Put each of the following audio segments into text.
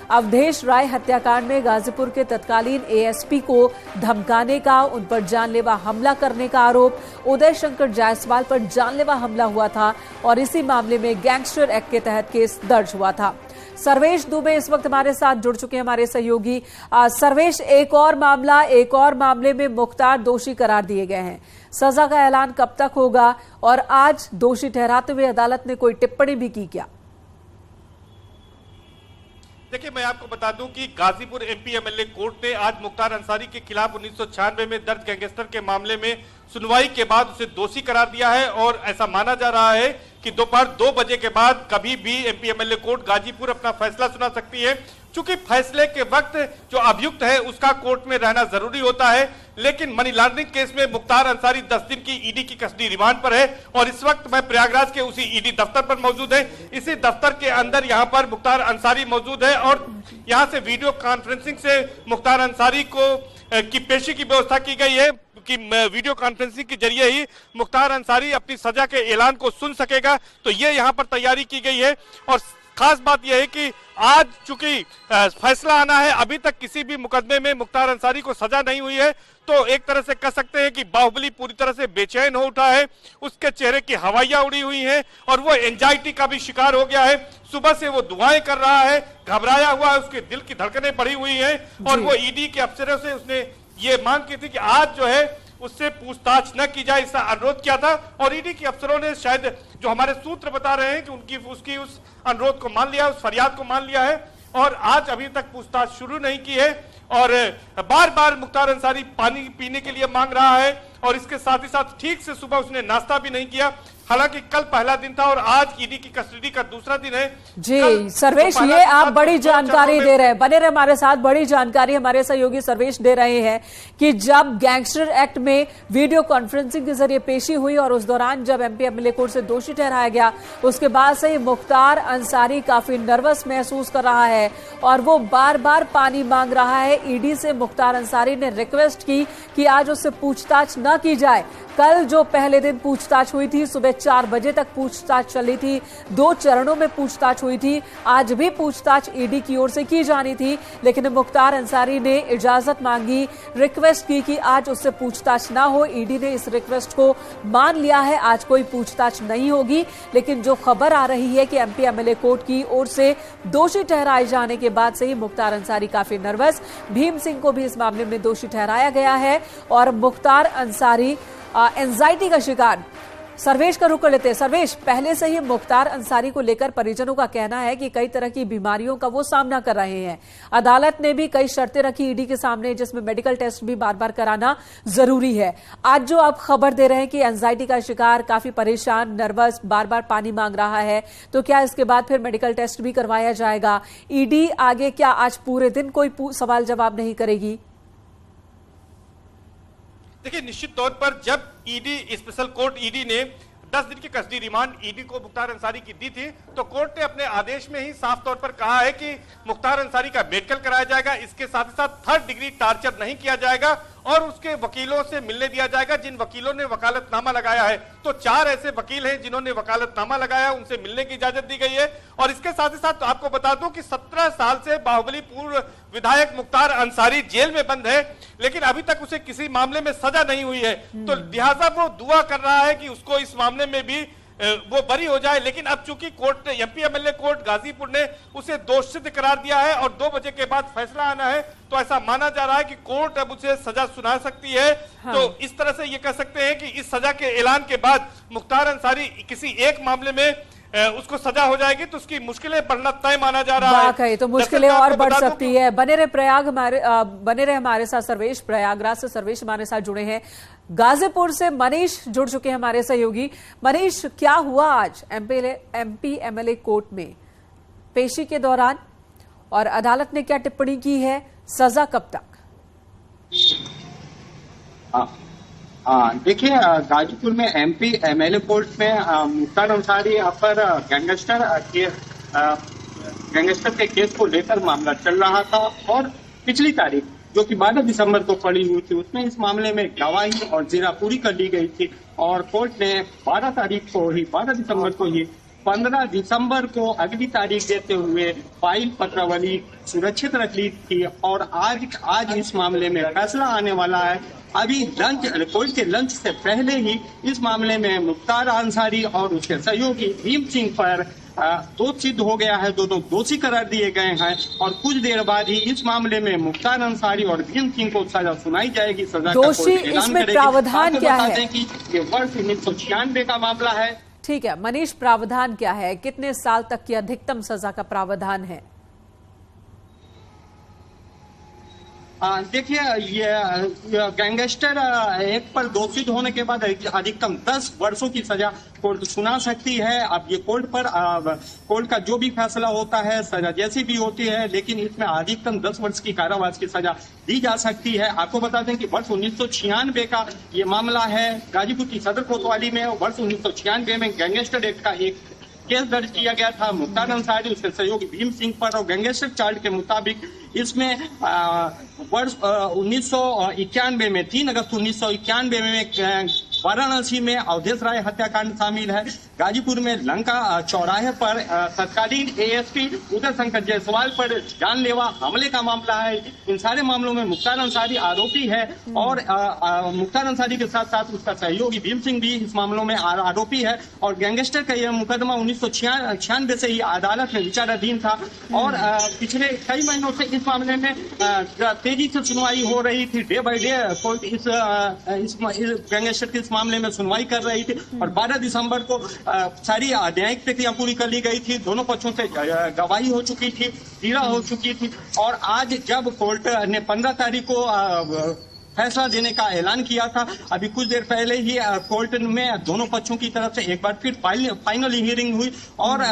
अवधेश राय हत्याकांड में गाजीपुर के तत्कालीन एएसपी को धमकाने का, उन पर जानलेवा हमला करने का आरोप। उदय शंकर जायसवाल पर जानलेवा हमला हुआ था और इसी मामले में गैंगस्टर एक्ट के तहत केस दर्ज हुआ था। सर्वेश दुबे इस वक्त हमारे साथ जुड़ चुके हैं, हमारे सहयोगी। सर्वेश, एक और मामले में मुख्तार दोषी करार दिए गए हैं। सजा का ऐलान कब तक होगा और आज दोषी ठहराते हुए अदालत ने कोई टिप्पणी भी की क्या? देखिए, मैं आपको बता दूं कि गाजीपुर एमपी एमएलए कोर्ट ने आज मुख्तार अंसारी के खिलाफ 1996 में दर्ज गैंगस्टर के मामले में सुनवाई के बाद उसे दोषी करार दिया है और ऐसा माना जा रहा है कि दोपहर 2 बजे के बाद कभी भी एमपी एमएलए कोर्ट गाजीपुर अपना फैसला सुना सकती है। चूंकि फैसले के वक्त जो अभियुक्त है उसका कोर्ट में रहना जरूरी होता है, लेकिन मनी लॉन्ड्रिंग केस में मुख्तार अंसारी 10 दिन की ईडी की कस्टडी रिमांड पर है और इस वक्त मैं प्रयागराज के उसी ईडी दफ्तर पर मौजूद है। इसी दफ्तर के अंदर यहां पर मुख्तार अंसारी मौजूद है और यहां से वीडियो कॉन्फ्रेंसिंग से मुख्तार अंसारी को की पेशी की व्यवस्था की गई है कि वीडियो कॉन्फ्रेंसिंग के जरिए ही मुख्तार अंसारी अपनी सजा के ऐलान को सुन सकेगा। तो ये यहां पर तैयारी की गई है और खास बात यह है कि आज चूंकि फैसला आना है, अभी तक किसी भी मुकदमे में मुख्तार अंसारी को सजा नहीं हुई है, तो एक तरह से कह सकते हैं कि बाहुबली पूरी तरह से बेचैन हो उठा है। उसके चेहरे की हवाइयां उड़ी हुई हैं और वो एंजाइटी का भी शिकार हो गया है। सुबह से वो दुआएं कर रहा है, घबराया हुआ है, उसके दिल की धड़कनें बढ़ी हुई हैं और वो ईडी के अफसरों से उसने ये मांग की थी कि आज जो है उससे पूछताछ न की जाए, इसका अनुरोध किया था और ईडी के अफसरों ने, शायद जो हमारे सूत्र बता रहे हैं कि उसकी उस अनुरोध को मान लिया, उस फरियाद को मान लिया है और आज अभी तक पूछताछ शुरू नहीं की है और बार बार मुख्तार अंसारी पानी पीने के लिए मांग रहा है और इसके साथ ही साथ ठीक से सुबह उसने नाश्ता भी नहीं किया। हालांकि कल पहला दिन था और आज ईडी की कस्टडी का दूसरा दिन है। जी सर्वेश, ये आप बड़ी जानकारी दे रहे हैं, बने रहे हमारे साथ। बड़ी जानकारी हमारे सहयोगी सर्वेश दे रहे हैं कि जब गैंगस्टर एक्ट में वीडियो कॉन्फ्रेंसिंग के जरिए पेशी हुई और उस दौरान जब एमपी एमएलए कोर्ट से दोषी ठहराया गया, उसके बाद से ही मुख्तार अंसारी काफी नर्वस महसूस कर रहा है और वो बार बार पानी मांग रहा है। ईडी से मुख्तार अंसारी ने रिक्वेस्ट की कि आज उससे पूछताछ न की जाए। कल जो पहले दिन पूछताछ हुई थी, सुबह 4 बजे तक पूछताछ चली थी, 2 चरणों में पूछताछ हुई थी। आज भी पूछताछ ईडी की ओर से की जानी थी, लेकिन मुख्तार अंसारी ने इजाजत मांगी, रिक्वेस्ट की कि आज उससे पूछताछ ना हो। ईडी ने इस रिक्वेस्ट को मान लिया है, आज कोई पूछताछ नहीं होगी। लेकिन जो खबर आ रही है कि एमपी एमएलए कोर्ट की ओर से दोषी ठहराए जाने के बाद से ही मुख्तार अंसारी काफी नर्वस। भीम सिंह को भी इस मामले में दोषी ठहराया गया है और मुख्तार अंसारी एंजाइटी का शिकार। सर्वेश का रुख कर लेते हैं। सर्वेश, पहले से ही मुख्तार अंसारी को लेकर परिजनों का कहना है कि कई तरह की बीमारियों का वो सामना कर रहे हैं। अदालत ने भी कई शर्तें रखी ईडी के सामने, जिसमें मेडिकल टेस्ट भी बार बार कराना जरूरी है। आज जो आप खबर दे रहे हैं कि एंजाइटी का शिकार, काफी परेशान, नर्वस, बार बार पानी मांग रहा है, तो क्या इसके बाद फिर मेडिकल टेस्ट भी करवाया जाएगा? ईडी आगे क्या आज पूरे दिन कोई सवाल जवाब नहीं करेगी? देखिए, निश्चित तौर पर जब ईडी स्पेशल कोर्ट ईडी ने 10 दिन की कस्टडी रिमांड ईडी को मुख्तार अंसारी की दी थी, तो कोर्ट ने अपने आदेश में ही साफ तौर पर कहा है कि मुख्तार अंसारी का मेडिकल कराया जाएगा। इसके साथ ही साथ 3rd डिग्री टार्चर नहीं किया जाएगा और उसके वकीलों से मिलने दिया जाएगा, जिन वकीलों ने वकालतनामा लगाया है। तो 4 ऐसे वकील हैं जिन्होंने वकालतनामा लगाया, उनसे मिलने की इजाजत दी गई है। और इसके साथ ही साथ आपको बता दूं कि 17 साल से बाहुबली पूर्व विधायक मुख्तार अंसारी जेल में बंद है, लेकिन अभी तक उसे किसी मामले में सजा नहीं हुई है। तो लिहाजा वो दुआ कर रहा है कि उसको इस मामले में भी वो बरी हो जाए। लेकिन अब चूंकि कोर्ट ने, एमपी एमएलए कोर्ट गाजीपुर ने उसे दोषी करार दिया है और 2 बजे के बाद फैसला आना है, तो ऐसा माना जा रहा है कि कोर्ट अब उसे सजा सुना सकती है। हाँ। तो इस तरह से ये कह सकते हैं कि इस सजा के ऐलान के बाद मुख्तार अंसारी किसी एक मामले में उसको सजा हो जाएगी, तो उसकी मुश्किलें बढ़ना तय माना जा रहा है। तो मुश्किलें और बढ़ सकती है। बने रहे हमारे साथ सर्वेश, प्रयागराज से सर्वेश हमारे साथ जुड़े हैं। गाजीपुर से मनीष जुड़ चुके हैं हमारे सहयोगी। मनीष, क्या हुआ आज एमपी एमएलए कोर्ट में पेशी के दौरान और अदालत ने क्या टिप्पणी की है? सजा कब तक? देखिए, गाजीपुर में एमपी एमएलए कोर्ट में मुख्तार अंसारी पर गैंगस्टर के केस को लेकर मामला चल रहा था और पिछली तारीख जो कि 12 दिसंबर को पड़ी हुई थी, उसमें इस मामले में गवाही और जीरा पूरी कर ली गई थी और कोर्ट ने 12 दिसंबर को ही 15 दिसंबर को अगली तारीख देते हुए फाइल पत्रावली सुरक्षित रख ली थी और आज इस मामले में फैसला आने वाला है। अभी कोर्ट के लंच से पहले ही इस मामले में मुख्तार अंसारी और उसके सहयोगी भीम सिंह पर दोष सिद्ध हो गया है, दोनों दोषी करार दिए गए हैं और कुछ देर बाद ही इस मामले में मुख्तार अंसारी और भीम सिंह को सजा सुनाई जाएगी। सजा दोषी इसमें प्रावधान क्या है? कि ये वर्ष 1996 का मामला है। ठीक है मनीष, प्रावधान क्या है? कितने साल तक की अधिकतम सजा का प्रावधान है? देखिए, ये गैंगस्टर एक्ट पर दोषी होने के बाद अधिकतम 10 वर्षों की सजा कोर्ट सुना सकती है। अब ये कोर्ट का जो भी फैसला होता है, सजा जैसी भी होती है, लेकिन इसमें अधिकतम 10 वर्ष की कारावास की सजा दी जा सकती है। आपको बता दें कि वर्ष 1996 का ये मामला है, गाजीपुर की सदर कोतवाली में वर्ष 1996 में गैंगस्टर एक्ट का एक केस दर्ज किया गया था मुख्तार अंसारी उसके सहयोगी भीम सिंह पर और गैंगस्टर चार्ट के मुताबिक इसमें वर्ष 1991 में 3 अगस्त 1991 में वाराणसी में अवधेश राय हत्याकांड शामिल है। गाजीपुर में लंका चौराहे पर तत्कालीन एएसपी उदय शंकर जायसवाल पर जानलेवा हमले का मामला है। इन सारे मामलों में मुख्तार अंसारी आरोपी है और मुख्तार अंसारी के साथ साथ उसका सहयोगी भीम सिंह भी इस मामलों में आरोपी है और गैंगस्टर का यह मुकदमा 1996 से ही अदालत में विचाराधीन था और पिछले कई महीनों से इस मामले में तेजी से सुनवाई हो रही थी। डे बाय डे कोर्ट इस गैंगस्टर के इस मामले में सुनवाई कर रही थी और 12 दिसंबर को सारी न्यायिक प्रक्रिया पूरी कर ली गई थी। दोनों पक्षों से गवाही हो चुकी थी, तीरा हो चुकी थी और आज जब कोर्ट ने 15 तारीख को फैसला देने का ऐलान किया था, अभी कुछ देर पहले ही कोर्ट में दोनों पक्षों की तरफ से एक बार फिर फाइनल हियरिंग हुई और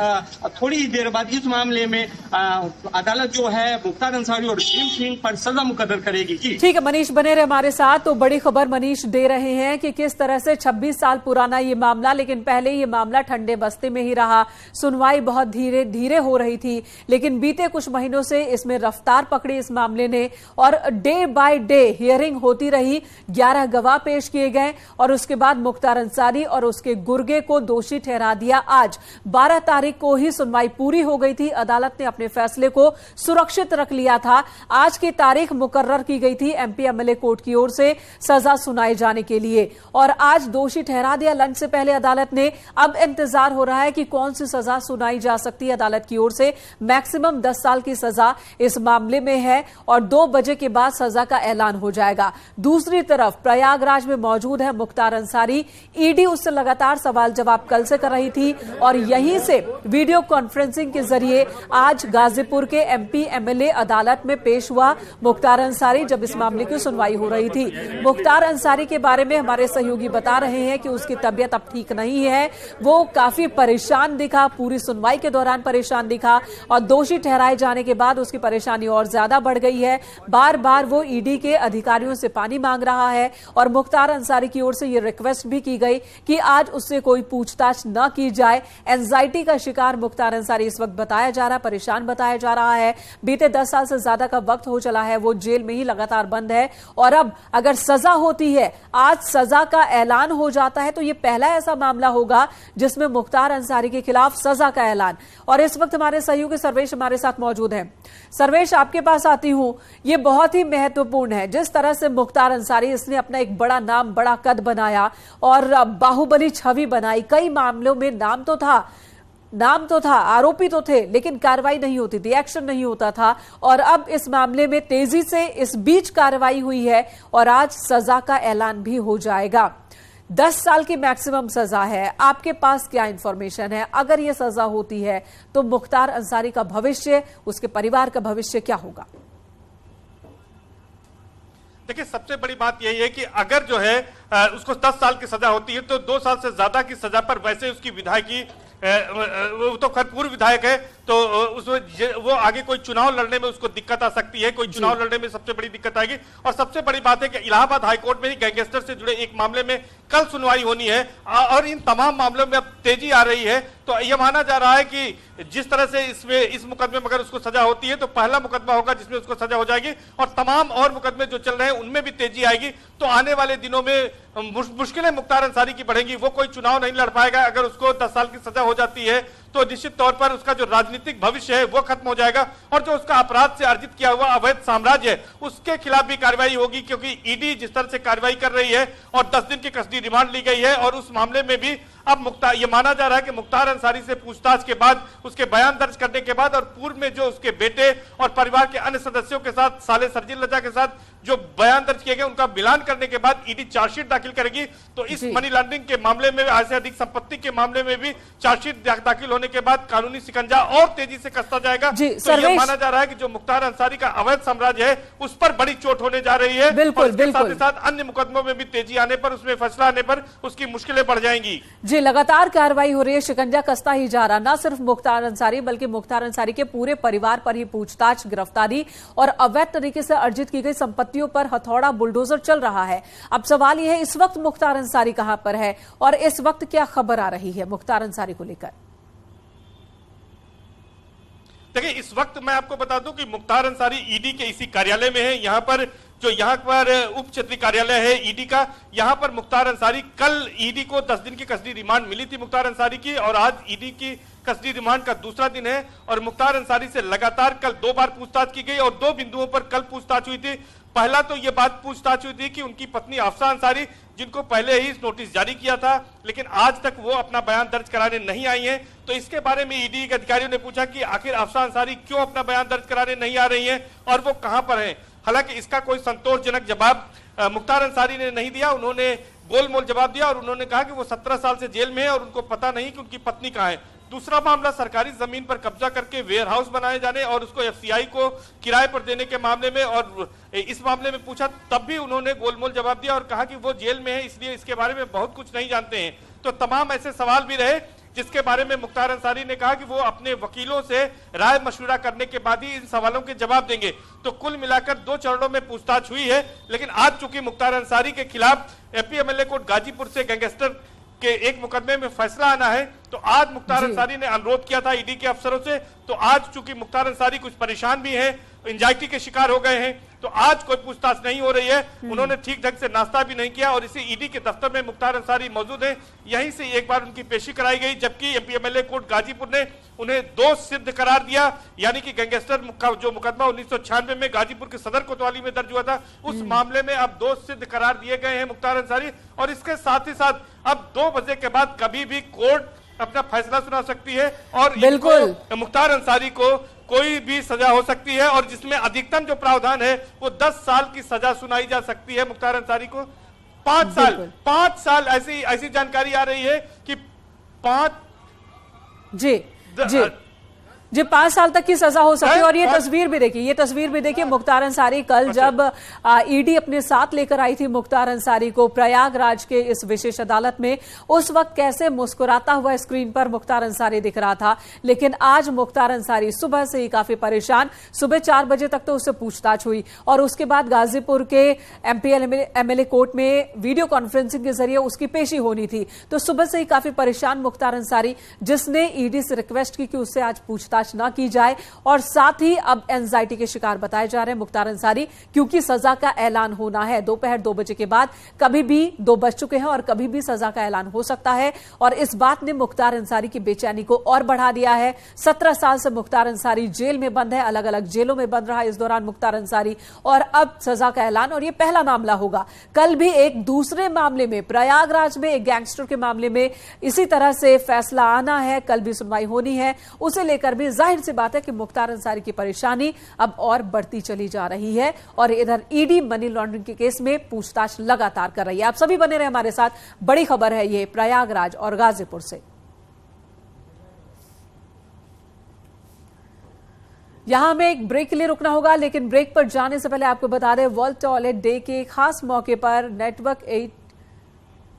थोड़ी ही देर बाद इस मामले में अदालत जो है मुख्तार अंसारी और भीम सिंह पर सजा मुकर्रर करेगी। जी ठीक है मनीष, बने रहे हमारे साथ। तो बड़ी खबर मनीष दे रहे हैं कि किस तरह से 26 साल पुराना ये मामला, लेकिन पहले ये मामला ठंडे बस्ते में ही रहा, सुनवाई बहुत धीरे धीरे हो रही थी, लेकिन बीते कुछ महीनों से इसमें रफ्तार पकड़ी इस मामले ने और डे बाय डे हियरिंग होती रही। 11 गवाह पेश किए गए और उसके बाद मुख्तार अंसारी और उसके गुर्गे को दोषी ठहरा दिया। आज 12 तारीख को ही सुनवाई पूरी हो गई थी। अदालत ने अपने फैसले को सुरक्षित रख लिया था। आज की तारीख मुकर्रर की गई थी एमपी एमएलए कोर्ट की ओर से सजा सुनाए जाने के लिए और आज दोषी ठहरा दिया लंच से पहले अदालत ने। अब इंतजार हो रहा है कि कौन सी सजा सुनाई जा सकती है अदालत की ओर से। मैक्सिमम 10 साल की सजा इस मामले में है और 2 बजे के बाद सजा का ऐलान हो जाएगा। दूसरी तरफ प्रयागराज में मौजूद है मुख्तार अंसारी। ईडी उससे लगातार सवाल जवाब कल से कर रही थी और यहीं से वीडियो कॉन्फ्रेंसिंग के जरिए आज गाजीपुर के एमपी एमएलए अदालत में पेश हुआ मुख्तार अंसारी जब इस मामले की सुनवाई हो रही थी। मुख्तार अंसारी के बारे में हमारे सहयोगी बता रहे हैं कि उसकी तबीयत अब ठीक नहीं है, वो काफी परेशान दिखा, पूरी सुनवाई के दौरान परेशान दिखा और दोषी ठहराए जाने के बाद उसकी परेशानी और ज्यादा बढ़ गई है। बार बार वो ईडी के अधिकारियों से पानी मांग रहा है और मुख्तार अंसारी की ओर से यह रिक्वेस्ट भी की गई कि आज उससे कोई पूछताछ न की जाए। एंजाइटी का शिकार मुख्तार अंसारी इस वक्त बताया जा रहा है, परेशान बताया जा रहा है। बीते 10 साल से ज्यादा का वक्त हो चला है, वो जेल में ही लगातार बंद है और अब अगर सजा होती है, आज सजा का ऐलान हो जाता है तो यह पहला ऐसा मामला होगा जिसमें मुख्तार अंसारी के खिलाफ सजा का ऐलान। और इस वक्त हमारे सहयोगी सर्वेश हमारे साथ मौजूद हैं। सर्वेश, आपके पास आती हूं। यह बहुत ही महत्वपूर्ण है जिस तरह से मुख्तार अंसारी इसने अपना एक बड़ा नाम, बड़ा कद बनाया और बाहुबली छवि बनाई। कई मामलों में नाम तो था, आरोपी तो थे, लेकिन कार्रवाई नहीं होती थी, एक्शन नहीं होता था और अब इस मामले में तेजी से इस बीच कार्रवाई हुई है और आज सजा का ऐलान भी हो जाएगा। 10 साल की मैक्सिमम सजा है। आपके पास क्या इंफॉर्मेशन है? अगर यह सजा होती है तो मुख्तार अंसारी का भविष्य, उसके परिवार का भविष्य क्या होगा? देखिए, सबसे बड़ी बात यही है कि अगर जो है उसको 10 साल की सजा होती है तो 2 साल से ज्यादा की सजा पर वैसे उसकी विधायकी वो तो खैर पूर्व विधायक है तो उसमें वो आगे कोई चुनाव लड़ने में उसको दिक्कत आ सकती है, कोई चुनाव लड़ने में सबसे बड़ी दिक्कत आएगी। और सबसे बड़ी बात है कि इलाहाबाद हाईकोर्ट में ही गैंगस्टर से जुड़े एक मामले में कल सुनवाई होनी है और इन तमाम मामलों में अब तेजी आ रही है। तो यह माना जा रहा है कि जिस तरह से इस मुकदमे में अगर उसको सजा होती है तो पहला मुकदमा होगा जिसमें उसको सजा हो जाएगी और तमाम और मुकदमे जो चल रहे हैं उनमें भी तेजी आएगी। तो आने वाले दिनों में मुश्किलें मुख्तार अंसारी की बढ़ेंगी। वो कोई चुनाव नहीं लड़ पाएगा। अगर उसको 10 साल की सजा हो जाती है तो निश्चित तौर पर उसका जो राजनीतिक भविष्य है वो खत्म हो जाएगा और जो उसका अपराध से अर्जित किया हुआ अवैध साम्राज्य है उसके खिलाफ भी कार्रवाई होगी, क्योंकि ईडी जिस तरह से कार्रवाई कर रही है और 10 दिन की कस्टडी रिमांड ली गई है और उस मामले में भी अब ये माना जा रहा है कि मुख्तार अंसारी से पूछताछ के बाद, उसके बयान दर्ज करने के बाद और पूर्व में जो उसके बेटे और परिवार के अन्य सदस्यों के साथ, साले सरजील रजा के साथ जो बयान दर्ज किए गए उनका मिलान करने के बाद ईडी चार्जशीट दाखिल करेगी। तो इस मनी लॉन्ड्रिंग के मामले में, आज से अधिक संपत्ति के मामले में भी चार्जशीट दाखिल होने के बाद कानूनी शिकंजा और तेजी से कसता जाएगा। तो यह माना जा रहा है कि जो मुख्तार अंसारी का अवैध साम्राज्य है उस पर बड़ी चोट होने जा रही है। बिल्कुल, साथ ही साथ अन्य मुकदमों में भी तेजी आने पर, उसमें फैसला आने पर उसकी मुश्किलें बढ़ जाएंगी। जी, लगातार कार्रवाई हो रही है, शिकंजा कसता ही जा रहा, न सिर्फ मुख्तार अंसारी बल्कि मुख्तार अंसारी के पूरे परिवार पर ही पूछताछ, गिरफ्तारी और अवैध तरीके से अर्जित की गई संपत्तियों पर हथौड़ा बुलडोजर चल रहा है। अब सवाल यह है, इस वक्त मुख्तार अंसारी कहां पर है और इस वक्त क्या खबर आ रही है मुख्तार अंसारी को लेकर? देखिए, इस वक्त मैं आपको बता दूं कि मुख्तार अंसारी ईडी के इसी कार्यालय में है। यहाँ पर उप क्षेत्रीय कार्यालय है ईडी का, यहां पर मुख्तार अंसारी, कल ईडी को 10 दिन की कस्टडी रिमांड मिली थी मुख्तार अंसारी की और आज ईडी की कस्टडी रिमांड का दूसरा दिन है और मुख्तार अंसारी से लगातार कल 2 बार पूछताछ की गई और 2 बिंदुओं पर कल पूछताछ हुई थी। पहला तो यह बात पूछताछ हुई थी कि उनकी पत्नी अफसा अंसारी, जिनको पहले ही नोटिस जारी किया था लेकिन आज तक वो अपना बयान दर्ज कराने नहीं आई हैं, तो इसके बारे में ईडी के अधिकारियों ने पूछा कि आखिर अफसा अंसारी क्यों अपना बयान दर्ज कराने नहीं आ रही हैं और वो कहां पर हैं। हालांकि इसका कोई संतोषजनक जवाब मुख्तार अंसारी ने नहीं दिया। उन्होंने गोलमोल जवाब दिया और उन्होंने कहा कि वो 17 साल से जेल में है और उनको पता नहीं कि उनकी पत्नी कहां है। दूसरा मामला सरकारी जमीन पर कब्जा करके वेयर हाउस बनाए जाने और उसको एफसीआई को किराए पर देने के मामले में, और इस मामले में पूछा तब भी उन्होंने गोलमोल जवाब दिया और कहा कि वो जेल में है इसलिए इसके बारे में बहुत कुछ नहीं जानते हैं। तो तमाम ऐसे सवाल भी रहे जिसके बारे में मुख्तार अंसारी ने कहा कि वो अपने वकीलों से राय मशवरा करने के बाद ही इन सवालों के जवाब देंगे। तो कुल मिलाकर 2 चरणों में पूछताछ हुई है, लेकिन आज चूंकि मुख्तार अंसारी के खिलाफ एमपी एमएलए कोर्ट गाजीपुर से गैंगस्टर के एक मुकदमे में फैसला आना है, तो आज मुख्तार अंसारी ने अनुरोध किया था ईडी के अफसरों से। तो आज चूंकि मुख्तार अंसारी कुछ परेशान भी हैं, एंजाइटी के शिकार हो गए हैं, तो आज कोई पूछताछ नहीं हो रही है। उन्होंने ठीक ढंग से नाश्ता भी नहीं किया और इसी ईडी के दफ्तर में मुख्तार अंसारी मौजूद है, यहीं से एक बार उनकी पेशी कराई गई, जबकि एमपी एमएलए कोर्ट गाजीपुर ने उन्हें दोष सिद्ध करार दिया। यानी कि गैंगस्टर का जो मुकदमा 1996 में गाजीपुर के सदर कोतवाली में दर्ज हुआ था, उस मामले में अब दोष सिद्ध करार दिए गए हैं मुख्तार अंसारी। और इसके साथ ही साथ अब 2 बजे के बाद कभी भी कोर्ट अपना फैसला सुना सकती है और बिल्कुल मुख्तार अंसारी को कोई भी सजा हो सकती है और जिसमें अधिकतम जो प्रावधान है वो 10 साल की सजा सुनाई जा सकती है मुख्तार अंसारी को। 5 साल ऐसी जानकारी आ रही है कि 5 साल तक की सजा हो सकती है। और ये तस्वीर भी देखिए, मुख्तार अंसारी कल जब ईडी अपने साथ लेकर आई थी मुख्तार अंसारी को प्रयागराज के इस विशेष अदालत में, उस वक्त कैसे मुस्कुराता हुआ स्क्रीन पर मुख्तार अंसारी दिख रहा था। लेकिन आज मुख्तार अंसारी सुबह से ही काफी परेशान, सुबह 4 बजे तक तो उससे पूछताछ हुई और उसके बाद गाजीपुर के एमपी एमएलए कोर्ट में वीडियो कॉन्फ्रेंसिंग के जरिए उसकी पेशी होनी थी। तो सुबह से ही काफी परेशान मुख्तार अंसारी, जिसने ईडी से रिक्वेस्ट की कि उससे आज पूछताछ ना की जाए और साथ ही अब एंजाइटी के शिकार बताए जा रहे हैं मुख्तार अंसारी, क्योंकि सजा का ऐलान होना है दोपहर 2 बजे के बाद। कभी भी 2 बज चुके हैं और कभी भी सजा का ऐलान हो सकता है और इस बात ने मुख्तार अंसारी की बेचैनी को और बढ़ा दिया है। 17 साल से मुख्तार अंसारी जेल में बंद है, अलग अलग जेलों में बंद रहा इस दौरान मुख्तार अंसारी, और अब सजा का ऐलान। और यह पहला मामला होगा, कल भी एक दूसरे मामले में, प्रयागराज में एक गैंगस्टर के मामले में इसी तरह से फैसला आना है, कल भी सुनवाई होनी है। उसे लेकर भी जाहिर सी बात है कि मुख्तार अंसारी की परेशानी अब और बढ़ती चली जा रही है और इधर ईडी मनी लॉन्ड्रिंग के केस में पूछताछ लगातार कर रही है। आप सभी बने रहे हमारे साथ, बड़ी खबर है ये प्रयागराज और गाजीपुर से। यहां हमें एक ब्रेक के लिए रुकना होगा, लेकिन ब्रेक पर जाने से पहले आपको बता दें, वर्ल्ड टॉयलेट डे के खास मौके पर नेटवर्क 8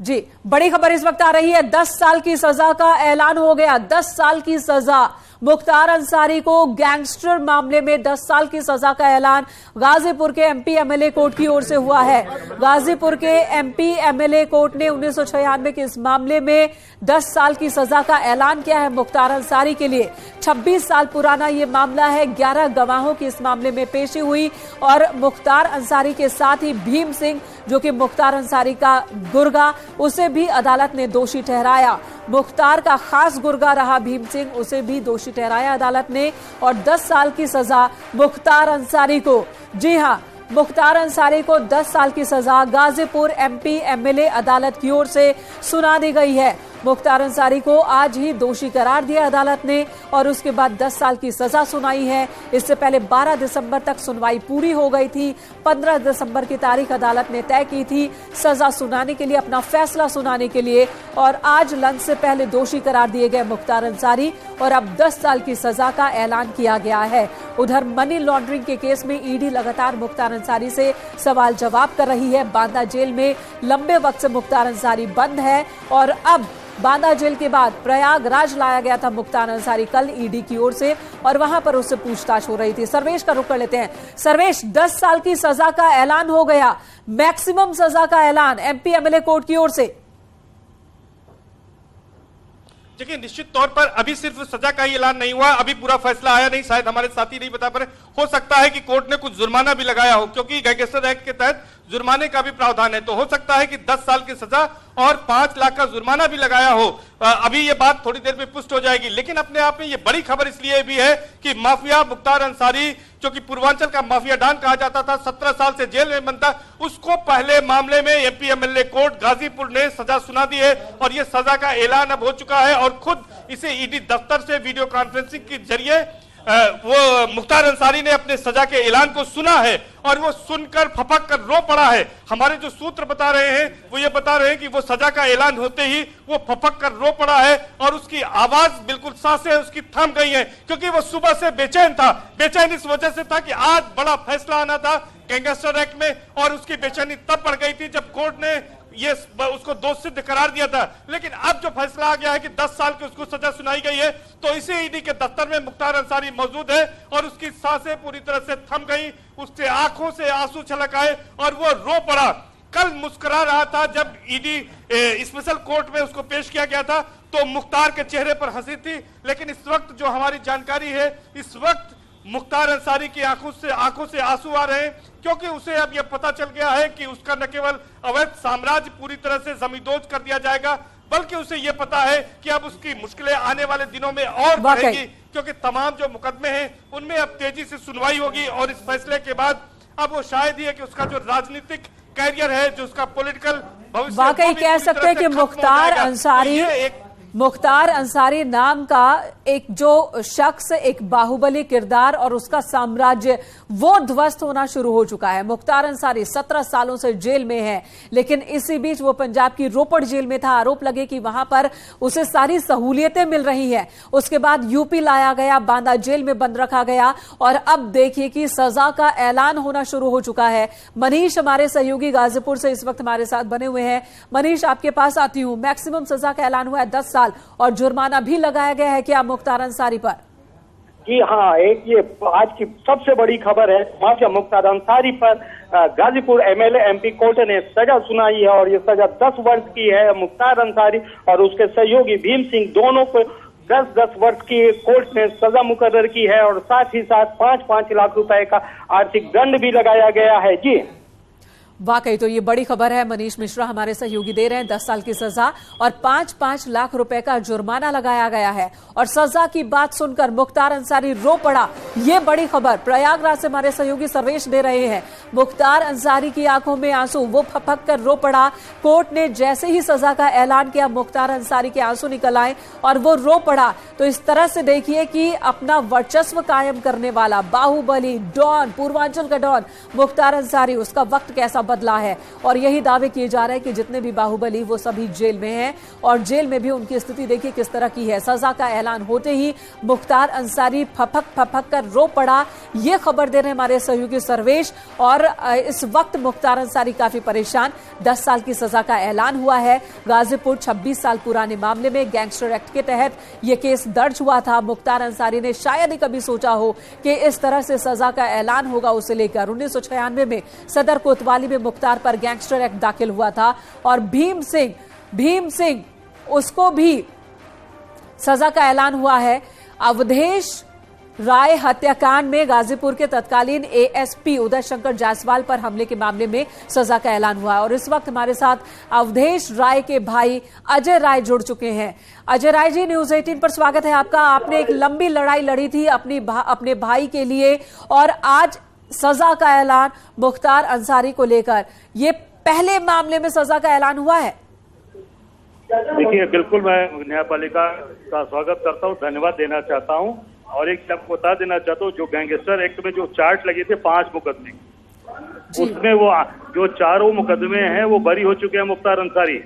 जी बड़ी खबर इस वक्त आ रही है। 10 साल की सजा का ऐलान हो गया। 10 साल की सजा मुख्तार अंसारी को, गैंगस्टर मामले में 10 साल की सजा का ऐलान गाजीपुर के एमपी एमएलए कोर्ट की ओर से हुआ है। गाजीपुर के एमपी एमएलए कोर्ट ने 1996 के इस मामले में 10 साल की सजा का ऐलान किया है मुख्तार अंसारी के लिए। 26 साल पुराना यह मामला है। 11 गवाहों की इस मामले में पेशी हुई और मुख्तार अंसारी के साथ ही भीम सिंह, जो कि मुख्तार अंसारी का गुर्गा, उसे भी अदालत ने दोषी ठहराया। मुख्तार का खास गुर्गा रहा भीम सिंह, उसे भी दोषी ठहराया अदालत ने और 10 साल की सजा मुख्तार अंसारी को। जी हां, मुख्तार अंसारी को 10 साल की सजा गाजीपुर एमपी एमएलए अदालत की ओर से सुना दी गई है। मुख्तार अंसारी को आज ही दोषी करार दिया अदालत ने और उसके बाद 10 साल की सजा सुनाई है। इससे पहले 12 दिसंबर तक सुनवाई पूरी हो गई थी। 15 दिसंबर की तारीख अदालत ने तय की थी सजा सुनाने के लिए, अपना फैसला सुनाने के लिए, और आज लंच से पहले दोषी करार दिए गए मुख्तार अंसारी और अब 10 साल की सजा का ऐलान किया गया है। उधर मनी लॉन्ड्रिंग के केस में ईडी लगातार मुख्तार अंसारी से सवाल जवाब कर रही है। बांदा जेल में लंबे वक्त से मुख्तार अंसारी बंद है और अब बांदा जेल के बाद प्रयागराज लाया गया था मुख्तार अंसारी कल ईडी की ओर से और वहां पर उससे पूछताछ हो रही थी। सर्वेश का रुख कर लेते हैं। सर्वेश, 10 साल की सजा का ऐलान हो गया, मैक्सिमम सजा का ऐलान एमपी एमएलए कोर्ट की ओर से। देखिए, निश्चित तौर पर अभी सिर्फ सजा का ही ऐलान नहीं हुआ, अभी पूरा फैसला आया नहीं, शायद हमारे साथी नहीं बता पा रहे। हो सकता है कि कोर्ट ने कुछ जुर्माना भी लगाया हो, क्योंकि गैंगस्टर एक्ट के तहत जुर्माने का भी प्रावधान है, तो हो सकता है कि 10 साल की सजा और 5 लाख का जुर्माना भी लगाया हो। अभी ये बात थोड़ी देर में पुष्ट हो जाएगी, लेकिन अपने आप में ये बड़ी खबर इसलिए भी है कि माफिया मुख्तार अंसारी, जो कि पूर्वांचल का माफिया डॉन कहा जाता था, 17 साल से जेल में बंद था, उसको पहले मामले में एमपी एमएलए कोर्ट गाजीपुर ने सजा सुना दी है और ये सजा का ऐलान अब हो चुका है और खुद इसे ईडी दफ्तर से वीडियो कॉन्फ्रेंसिंग के जरिए वो मुख्तार अंसारी ने अपने सजा के ऐलान को सुना है और वो सुनकर फपक कर रो पड़ा है। हमारे जो सूत्र बता रहे हैं वो ये बता रहे हैं कि वो सजा का ऐलान होते ही वो फपक कर रो पड़ा है और उसकी आवाज बिल्कुल, सांसें उसकी थम गई हैं, क्योंकि वो सुबह से बेचैन था। बेचैन इस वजह से था कि आज बड़ा फैसला आना था गैंगस्टर एक्ट में और उसकी बेचैनी तब बढ़ गई थी जब कोर्ट ने ये उसको दोषी सिद्ध करार दिया था। लेकिन अब जो फैसला आ गया है कि 10 साल की उसको सजा सुनाई गई है, तो इसी ईडी के दफ्तर में मुख्तार अंसारी मौजूद है और उसकी सांसें पूरी तरह से थम गई, उसके आंखों से आंसू छलक आए और वो रो पड़ा। कल मुस्कुरा रहा था जब ईडी स्पेशल कोर्ट में उसको पेश किया गया था, तो मुख्तार के चेहरे पर हंसी थी, लेकिन इस वक्त जो हमारी जानकारी है, इस वक्त मुख्तार अंसारी की आंखों से आंसू आ रहे हैं, क्योंकि उसे अब यह पता चल गया है कि उसका न केवल अवैध साम्राज्य पूरी तरह से जमींदोज कर दिया जाएगा, बल्कि उसे यह पता है कि अब उसकी मुश्किलें आने वाले दिनों में और बढ़ेगी, क्योंकि तमाम जो मुकदमे हैं उनमें अब तेजी से सुनवाई होगी और इस फैसले के बाद अब वो शायद ही है कि उसका जो राजनीतिक कैरियर है, जो उसका पॉलिटिकल भविष्य, वाकई कह सकते हैं कि मुख्तार अंसारी नाम का एक जो शख्स, एक बाहुबली किरदार और उसका साम्राज्य, वो ध्वस्त होना शुरू हो चुका है। मुख्तार अंसारी 17 सालों से जेल में है, लेकिन इसी बीच वो पंजाब की रोपड़ जेल में था। आरोप लगे कि वहां पर उसे सारी सहूलियतें मिल रही हैं। उसके बाद यूपी लाया गया, बांदा जेल में बंद रखा गया और अब देखिए कि सजा का ऐलान होना शुरू हो चुका है। मनीष हमारे सहयोगी गाजीपुर से इस वक्त हमारे साथ बने हुए हैं। मनीष, आपके पास आती हूं। मैक्सिमम सजा का ऐलान हुआ है 10 साल और जुर्माना भी लगाया गया है क्या मुख्तार अंसारी पर? जी हाँ, एक ये आज की सबसे बड़ी खबर है। माफिया मुख्तार अंसारी पर गाजीपुर एमएलए एमपी कोर्ट ने सजा सुनाई है और ये सजा 10 वर्ष की है। मुख्तार अंसारी और उसके सहयोगी भीम सिंह दोनों को 10-10 वर्ष की कोर्ट ने सजा मुकर्रर की है और साथ ही साथ 5-5 लाख रुपए का आर्थिक दंड भी लगाया गया है। जी वाकई तो ये बड़ी खबर है। मनीष मिश्रा हमारे सहयोगी दे रहे हैं 10 साल की सजा और 5-5 लाख रुपए का जुर्माना लगाया गया है और सजा की बात सुनकर मुख्तार अंसारी रो पड़ा। ये बड़ी खबर प्रयागराज से हमारे सहयोगी सर्वेश दे रहे हैं। मुख्तार अंसारी की आंखों में आंसू, वो फपक कर रो पड़ा। कोर्ट ने जैसे ही सजा का ऐलान किया, मुख्तार अंसारी के आंसू निकल आए और वो रो पड़ा। तो इस तरह से देखिए कि अपना वर्चस्व कायम करने वाला बाहुबली डॉन, पूर्वांचल का डॉन मुख्तार अंसारी, उसका वक्त कैसा बदला है और यही दावे किए जा रहे हैं कि जितने भी बाहुबली वो सभी जेल में हैं और जेल में भी उनकी स्थिति देखिए किस तरह की है। सजा का ऐलान होते ही मुख्तार अंसारी फपक कर रो पड़ा। ये खबर दे रहे हैं हमारे सहयोगी सर्वेश और इस वक्त मुख्तार अंसारी काफी परेशान। 10 साल की सजा का ऐलान हुआ है। गाजीपुर 26 साल पुराने मामले में गैंगस्टर एक्ट के तहत यह केस दर्ज हुआ था। मुख्तार अंसारी ने शायद ही कभी सोचा हो कि इस तरह से सजा का ऐलान होगा उसे लेकर। 1996 में सदर कोतवाली में मुख्तार पर गैंगस्टर एक्ट दाखिल हुआ था और भीम सिंह उसको भी सजा का ऐलान हुआ है। अवधेश राय हत्याकांड में गाजीपुर के तत्कालीन एएसपी उदय शंकर जायसवाल पर हमले के मामले में सजा का ऐलान हुआ है और इस वक्त हमारे साथ अवधेश राय के भाई अजय राय जुड़ चुके हैं। अजय राय जी, न्यूज 18 पर स्वागत है आपका। आपने एक लंबी लड़ाई लड़ी थी अपने भाई के लिए और आज सजा का ऐलान मुख्तार अंसारी को लेकर, ये पहले मामले में सजा का ऐलान हुआ है। देखिए, बिल्कुल मैं न्यायपालिका का स्वागत करता हूँ, धन्यवाद देना चाहता हूँ और एक आपको बता देना चाहता हूँ, जो गैंगस्टर एक्ट में जो चार्ज लगे थे 5 मुकदमे, उसमें वो जो 4 मुकदमे हैं वो बरी हो चुके हैं मुख्तार अंसारी।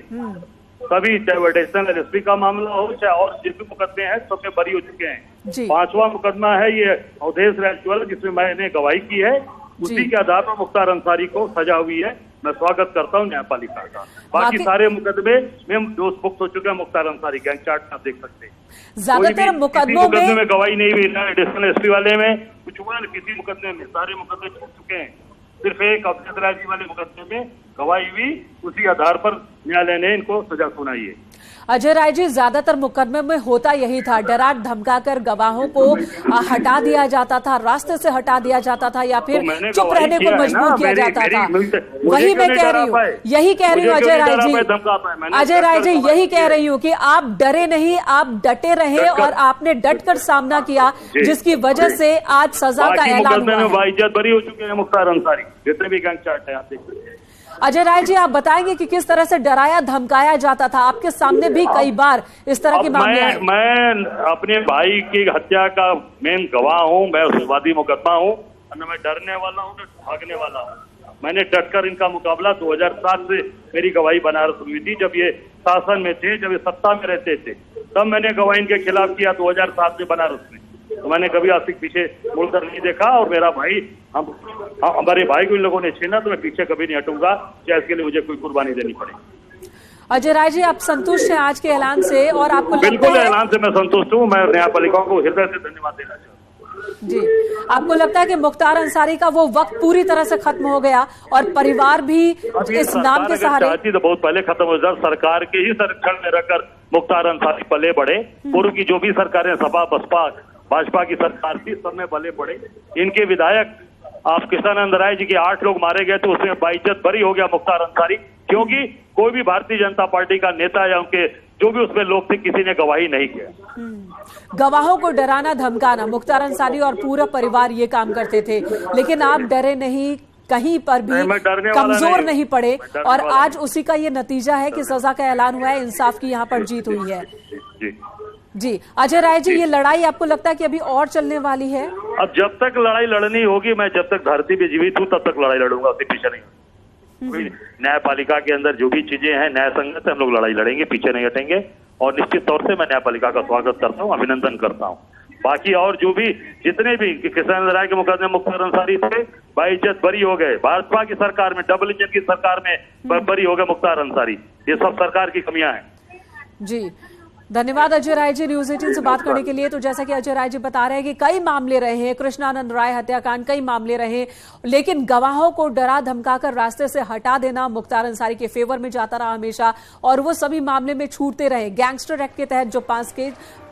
सभी, चाहे वो एडिशनल एसपी का मामला हो चाहे और जितने मुकदमे हैं सब में बरी हो चुके हैं। 5वां मुकदमा है ये अवधेश राय, जिसमें मैंने गवाही की है, उसी के आधार पर मुख्तार अंसारी को सजा हुई है। मैं स्वागत करता हूं न्यायपालिका का। बाकी सारे मुकदमे में दोष मुक्त हो चुके हैं मुख्तार अंसारी। गैंग चार्ट आप देख सकते हैं। ज्यादातर मुकदमों में गवाही नहीं हुई, ना एडिशनल एसपी वाले में कुछ हुआ, न किसी मुकदमे में। सारे मुकदमे छूट चुके हैं। सिर्फ एक अवधेश राय जी वाले मुकदमे में गवाही हुई, उसी आधार पर न्यायालय ने इनको सजा सुनाई है। अजय राय जी, ज्यादातर मुकदमे में होता यही था, डरा धमकाकर गवाहों को हटा दिया जाता था, रास्ते से हटा दिया जाता था या फिर चुप रहने को मजबूर किया जाता था। वही मैं कह रही हूँ, यही कह रही हूँ अजय राय जी, अजय राय जी यही कह रही हूँ कि आप डरे नहीं, आप डटे रहे और आपने डटकर सामना किया, जिसकी वजह से आज सजा का ऐलान हुआ है। बरी हो चुके हैं मुख्तार अंसारी, जितने भी गैंग चार्ट है आप देख सकते हैं। अजय राय जी, आप बताएंगे कि किस तरह से डराया धमकाया जाता था? आपके सामने भी कई बार इस तरह के मामले आए। मैं अपने भाई की हत्या का मेन गवाह हूँ, मैं उसवादी मुकदमा हूँ, न मैं डरने वाला हूँ न भागने वाला हूँ। मैंने डटकर इनका मुकाबला 2007 से मेरी गवाही बनारस हुई थी, जब ये शासन में थे, जब ये सत्ता में रहते थे, तब मैंने गवाही इनके खिलाफ किया 2007 में बनारस में। तो मैंने कभी आज तक पीछे मुड़कर नहीं देखा और मेरा भाई, हमारे भाई को इन लोगों ने छीना तो मैं पीछे कभी नहीं हटूंगा, चाहे इसके लिए मुझे कोई कुर्बानी देनी पड़े। अजय राय जी, आप संतुष्ट हैं आज के ऐलान से? और आपको बिल्कुल ऐलान से मैं संतुष्ट हूँ। मैं न्यायपालिका को हृदय से धन्यवाद देना चाहता हूँ। जी, आपको लगता है कि मुख्तार अंसारी का वो वक्त पूरी तरह से खत्म हो गया और परिवार भी इस नाम के सहारे? चाहती तो बहुत पहले खत्म हो जाए। सरकार के ही संरक्षण में रहकर मुख्तार अंसारी पले बढ़े। पूर्व की जो भी सरकारें, सपा बसपा भाजपा की सरकार थी, सब में भले पड़े। इनके विधायक आप कृष्णानंद राय जी के 8 लोग मारे गए तो उसमें बाइज्जत बरी हो गया मुख्तार अंसारी, क्योंकि कोई भी भारतीय जनता पार्टी का नेता या उनके जो भी उसमें लोग थे, किसी ने गवाही नहीं किया। गवाहों को डराना धमकाना, मुख्तार अंसारी और पूरा परिवार ये काम करते थे, लेकिन आप डरे नहीं, कहीं पर भी कमजोर नहीं पड़े और आज उसी का ये नतीजा है कि सजा का ऐलान हुआ है, इंसाफ की यहाँ पर जीत हुई है। जी अजय राय जी, ये लड़ाई आपको लगता है कि अभी और चलने वाली है? अब जब तक लड़ाई लड़नी होगी, मैं जब तक धरती पे जीवित हूँ तब तक लड़ाई लड़ूंगा, उससे पीछे नहीं। न्यायपालिका के अंदर जो भी चीजें हैं न्याय संगत है, हम लोग लड़ाई लड़ेंगे, पीछे नहीं हटेंगे और निश्चित तौर से मैं न्यायपालिका का स्वागत करता हूँ, अभिनंदन करता हूँ। बाकी और जो भी जितने भी कृष्णानंद राय के मुकदमे मुख्तार अंसारी थे, बाइज्जत बरी हो गए। भाजपा की सरकार में, डबल इंजन की सरकार में बरी हो गए मुख्तार अंसारी। ये सब सरकार की कमियां हैं। जी, धन्यवाद अजय राय जी न्यूज 18 से बात करने के लिए। तो जैसा कि अजय राय जी बता रहे हैं कि कई मामले रहे हैं, कृष्णानंद राय हत्याकांड, कई मामले रहे, लेकिन गवाहों को डरा धमकाकर रास्ते से हटा देना मुख्तार अंसारी के फेवर में जाता रहा हमेशा और वो सभी मामले में छूटते रहे। गैंगस्टर एक्ट के तहत जो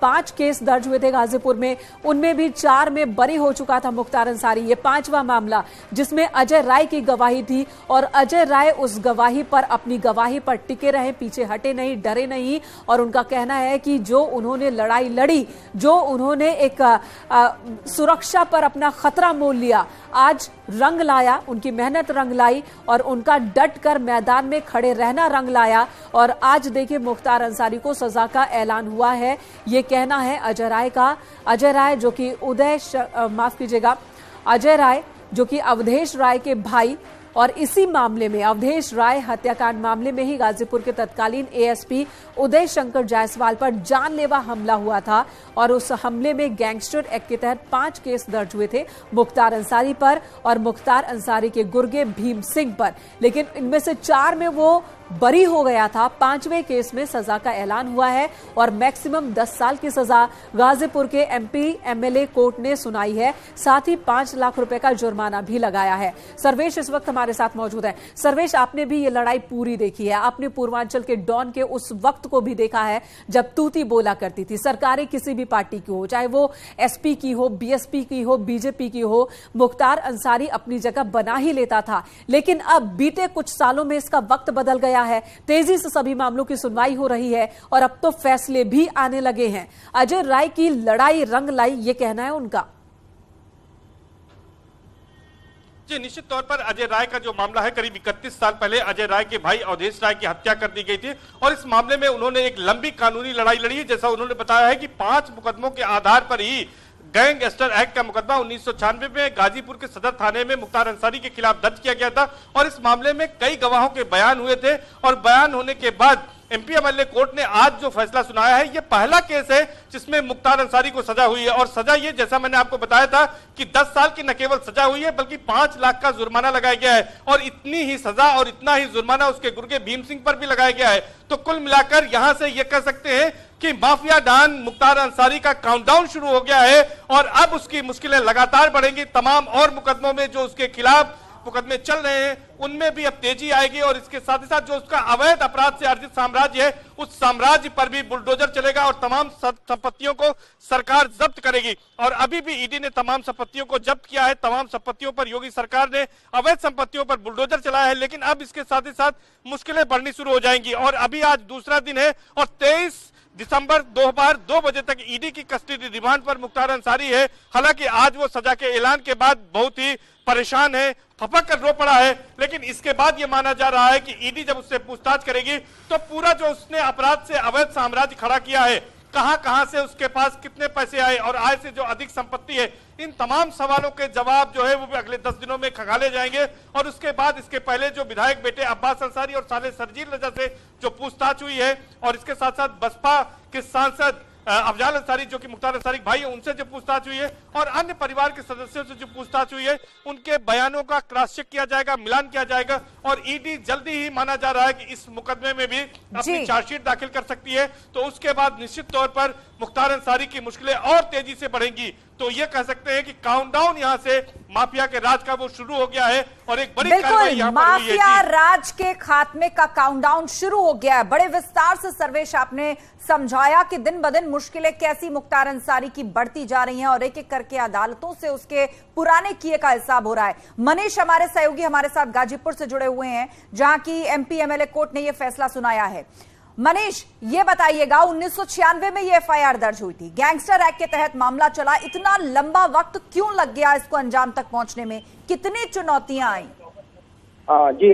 5 केस दर्ज हुए थे गाजीपुर में, उनमें भी 4 में बरी हो चुका था मुख्तार अंसारी। ये 5वां मामला जिसमें अजय राय की गवाही थी और अजय राय उस गवाही पर, अपनी गवाही पर टिके रहे, पीछे हटे नहीं, डरे नहीं और उनका कहना है कि जो उन्होंने लड़ाई लड़ी, जो उन्होंने एक सुरक्षा पर अपना खतरा मोल लिया, आज रंग लाया, उनकी मेहनत रंग लाई और उनका डट कर मैदान में खड़े रहना रंग लाया और आज देखिए मुख्तार अंसारी को सजा का ऐलान हुआ है। ये कहना है अजय राय का। अजय राय जो कि अजय राय जो कि अवधेश राय के भाई और इसी मामले में, अवधेश राय हत्याकांड मामले में ही गाजीपुर के तत्कालीन एएसपी उदय शंकर जायसवाल पर जानलेवा हमला हुआ था और उस हमले में गैंगस्टर एक्ट के तहत 5 केस दर्ज हुए थे मुख्तार अंसारी पर और मुख्तार अंसारी के गुर्गे भीम सिंह पर, लेकिन इनमें से 4 में वो बरी हो गया था। 5वें केस में सजा का ऐलान हुआ है और मैक्सिमम 10 साल की सजा गाजीपुर के MP MLA कोर्ट ने सुनाई है। साथ ही 5 लाख रुपए का जुर्माना भी लगाया है। सर्वेश इस वक्त हमारे साथ मौजूद है। सर्वेश, आपने भी ये लड़ाई पूरी देखी है, आपने पूर्वांचल के डॉन के उस वक्त को भी देखा है जब तूती बोला करती थी। सरकारें किसी भी पार्टी की हो, चाहे वो SP की हो, BSP की हो, BJP की हो, मुख्तार अंसारी अपनी जगह बना ही लेता था। लेकिन अब बीते कुछ सालों में इसका वक्त बदल गया है। तेजी से सभी मामलों की सुनवाई हो रही है और अब तो फैसले भी आने लगे हैं। अजय राय की लड़ाई रंग लाई, ये कहना है उनका। जी, निश्चित तौर पर अजय राय का जो मामला है, करीब 31 साल पहले अजय राय के भाई अवधेश राय की हत्या कर दी गई थी और इस मामले में उन्होंने एक लंबी कानूनी लड़ाई लड़ी है। जैसा उन्होंने बताया है कि 5 मुकदमों के आधार पर ही गैंगस्टर एक्ट का मुकदमा 1996 में गाजीपुर के सदर थाने में मुख्तार अंसारी के खिलाफ दर्ज किया गया था और इस मामले में कई गवाहों के बयान हुए थे और बयान होने के बाद MP MLA कोर्ट ने आज जो फैसला सुनाया है, ये पहला केस है जिसमें मुख्तार अंसारी को सजा हुई है। और सजा ये, जैसा मैंने आपको बताया था कि 10 साल की न केवल सजा हुई है बल्कि 5 लाख का जुर्माना लगाया गया है और इतनी ही सजा और इतना ही जुर्माना उसके गुर्गे भीम सिंह पर भी लगाया गया है। तो कुल मिलाकर यहां से ये कह सकते हैं कि माफिया डॉन मुख्तार अंसारी का काउंटडाउन शुरू हो गया है और अब उसकी मुश्किलें लगातार बढ़ेंगी। तमाम और मुकदमों में जो उसके खिलाफ मुकदमे चल रहे हैं उनमें भी अब तेजी आएगी और इसके साथ ही साथ जो उसका अवैध अपराध से अर्जित साम्राज्य है, उस साम्राज्य पर भी बुलडोजर चलेगा और तमाम संपत्तियों को सरकार जब्त करेगी। और अभी भी ईडी ने तमाम संपत्तियों को जब्त किया है। तमाम संपत्तियों पर योगी सरकार ने अवैध संपत्तियों पर बुलडोजर चलाया है, लेकिन अब इसके साथ ही साथ मुश्किलें बढ़नी शुरू हो जाएंगी। और अभी आज दूसरा दिन है और 23 दिसंबर दोपहर 2 बजे तक ईडी की कस्टडी रिमांड पर मुख्तार अंसारी है। हालांकि आज वो सजा के ऐलान के बाद बहुत ही परेशान है, फपक कर रो पड़ा है, लेकिन इसके बाद ये माना जा रहा है कि ईडी जब उससे पूछताछ करेगी तो पूरा जो उसने अपराध से अवैध साम्राज्य खड़ा किया है, कहां से उसके पास कितने पैसे आए और आय से जो अधिक संपत्ति है, इन तमाम सवालों के जवाब जो है वो भी अगले 10 दिनों में खंगाले जाएंगे। और उसके बाद इसके पहले जो विधायक बेटे अब्बास अंसारी और साले सरजील रजा से जो पूछताछ हुई है और इसके साथ साथ बसपा के सांसद अफजाल अंसारी जो कि मुख्तार अंसारी भाई है, उनसे जो पूछताछ हुई है और अन्य परिवार के सदस्यों से जो पूछताछ हुई है, उनके बयानों का क्रॉस चेक किया जाएगा, मिलान किया जाएगा और ईडी जल्दी ही माना जा रहा है कि इस मुकदमे में भी अपनी चार्जशीट दाखिल कर सकती है। तो उसके बाद निश्चित तौर पर मुख्तार अंसारी की मुश्किलें और तेजी से बढ़ेंगी। तो ये कह सकते हैं कि काउंटडाउन यहां से माफिया के राज का वो शुरू हो गया है और एक बड़ी कार्रवाई यहां पर हुई है। माफिया राज के खात्मे का काउंटडाउन शुरू हो गया है। बड़े विस्तार से सर्वेश आपने समझाया कि दिन ब दिन मुश्किलें कैसी मुख्तार अंसारी की बढ़ती जा रही हैं और एक एक करके अदालतों से उसके पुराने किए का हिसाब हो रहा है। मनीष हमारे सहयोगी हमारे साथ गाजीपुर से जुड़े हुए हैं, जहां की MP MLA कोर्ट ने यह फैसला सुनाया है। मनीष, ये बताइएगा, 1996 में ये FIR दर्ज हुई थी, गैंगस्टर एक्ट के तहत मामला चला, इतना लंबा वक्त क्यों लग गया इसको अंजाम तक पहुंचने में? कितनी चुनौतियां आई? जी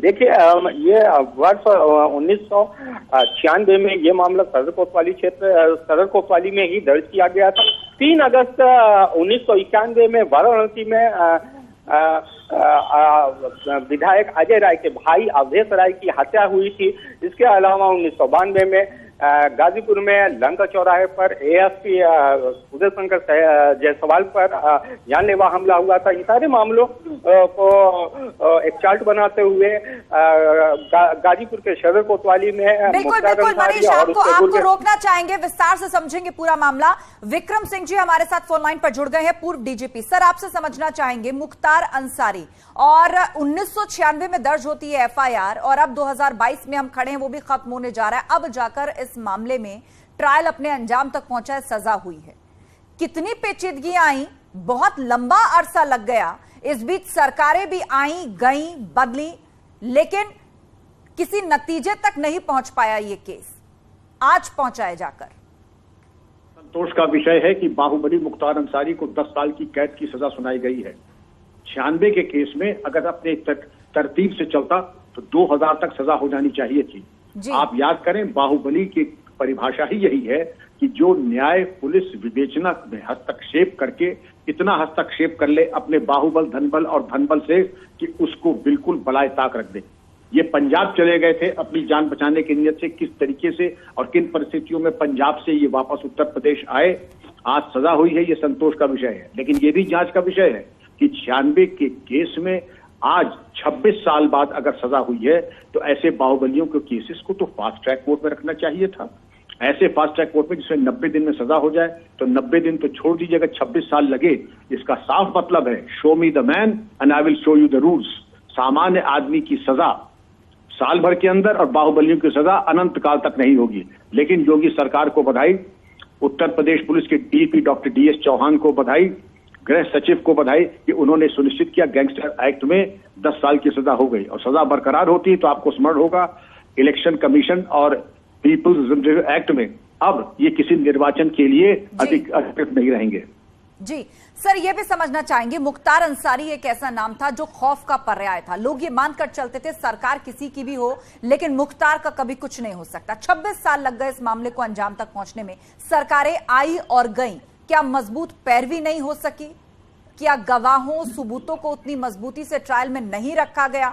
देखिए, ये वर्ष 1996 में ये मामला सदर कोतवाली में ही दर्ज किया गया था। 3 अगस्त 1991 में वाराणसी में विधायक अजय राय के भाई अवधेश राय की हत्या हुई थी। इसके अलावा 1992 में गाजीपुर में लंका चौराहे पर ASP उदय शंकर जायसवाल पर जानलेवा हमला हुआ था। इन सारे मामलों को एक चार्ट बनाते हुए गाजीपुर के सदर कोतवाली में बिल्कुल मनीष, आपको रोकना चाहेंगे, विस्तार से समझेंगे पूरा मामला। विक्रम सिंह जी हमारे साथ फोन लाइन पर जुड़ गए हैं, पूर्व DGP। सर, आपसे समझना चाहेंगे, मुख्तार अंसारी और 1996 में दर्ज होती है FIR और अब 2022 में हम खड़े हैं, वो भी खत्म होने जा रहा है। अब जाकर इस मामले में ट्रायल अपने अंजाम तक पहुंचा है, सजा हुई है। कितनी पेचीदगियां आई, बहुत लंबा अरसा लग गया। इस बीच सरकारें भी आई गई बदली, लेकिन किसी नतीजे तक नहीं पहुंच पाया ये केस। आज पहुंचा है जाकर। संतोष का विषय है कि बाहुबली मुख्तार अंसारी को 10 साल की कैद की सजा सुनाई गई है। 96 के केस में अगर अपने तरतीब से चलता तो 2000 तक सजा हो जानी चाहिए थी। आप याद करें, बाहुबली की परिभाषा ही यही है कि जो न्याय पुलिस विवेचना में हस्तक्षेप करके इतना हस्तक्षेप कर ले अपने बाहुबल धनबल और धनबल से कि उसको बिल्कुल बलाए ताक रख दे। ये पंजाब चले गए थे अपनी जान बचाने की नीयत से, किस तरीके से और किन परिस्थितियों में पंजाब से ये वापस उत्तर प्रदेश आए, आज सजा हुई है, ये संतोष का विषय है। लेकिन ये भी जांच का विषय है कि 96 के केस में आज 26 साल बाद अगर सजा हुई है तो ऐसे बाहुबलियों के केसेस को तो फास्ट ट्रैक कोर्ट में रखना चाहिए था। ऐसे फास्ट ट्रैक कोर्ट में जिसमें 90 दिन में सजा हो जाए तो 90 दिन तो छोड़ दीजिए, अगर 26 साल लगे, इसका साफ मतलब है show me the man and I will show you the rules. सामान्य आदमी की सजा साल भर के अंदर और बाहुबलियों की सजा अनंत काल तक नहीं होगी। लेकिन योगी सरकार को बधाई, उत्तर प्रदेश पुलिस के डीपी डॉक्टर DS चौहान को बधाई, गृह सचिव को बधाई कि उन्होंने सुनिश्चित किया गैंगस्टर एक्ट में 10 साल की सजा हो गई। और सजा बरकरार होती है तो आपको स्मरण होगा इलेक्शन कमीशन और पीपल्स एक्ट में अब ये किसी निर्वाचन के लिए अधिकृत नहीं रहेंगे। जी सर, ये भी समझना चाहेंगे, मुख्तार अंसारी एक ऐसा नाम था जो खौफ का पर्याय था। लोग ये मानकर चलते थे सरकार किसी की भी हो लेकिन मुख्तार का कभी कुछ नहीं हो सकता। 26 साल लग गए इस मामले को अंजाम तक पहुंचने में। सरकारें आई और गईं, क्या मजबूत पैरवी नहीं हो सकी? क्या गवाहों सबूतों को उतनी मजबूती से ट्रायल में नहीं रखा गया?